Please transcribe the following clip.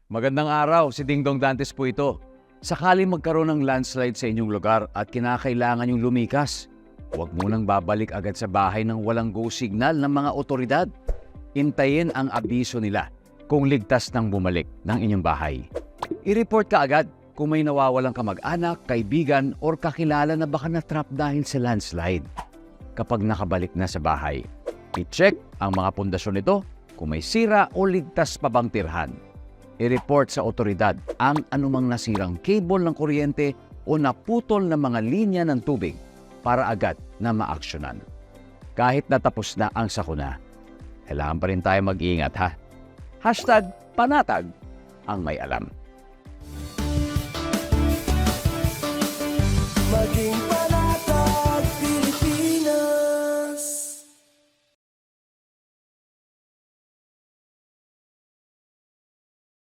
Magandang araw, si Dingdong Dantes po ito. Sakaling magkaroon ng landslide sa inyong lugar at kinakailangan yung lumikas, huwag munang babalik agad sa bahay ng walang go signal ng mga otoridad. Hintayin ang abiso nila kung ligtas nang bumalik ng inyong bahay. I-report ka agad kung may nawawalang kamag-anak, kaibigan, or kakilala na baka na-trap dahil sa landslide. Kapag nakabalik na sa bahay, i-check ang mga pundasyon nito kung may sira o ligtas pa bang tirhan. I-report sa otoridad ang anumang nasirang cable ng kuryente o naputol na mga linya ng tubig para agad na maaksyonan. Kahit natapos na ang sakuna, kailangan pa rin tayo mag-iingat ha. #panatag ang may alam.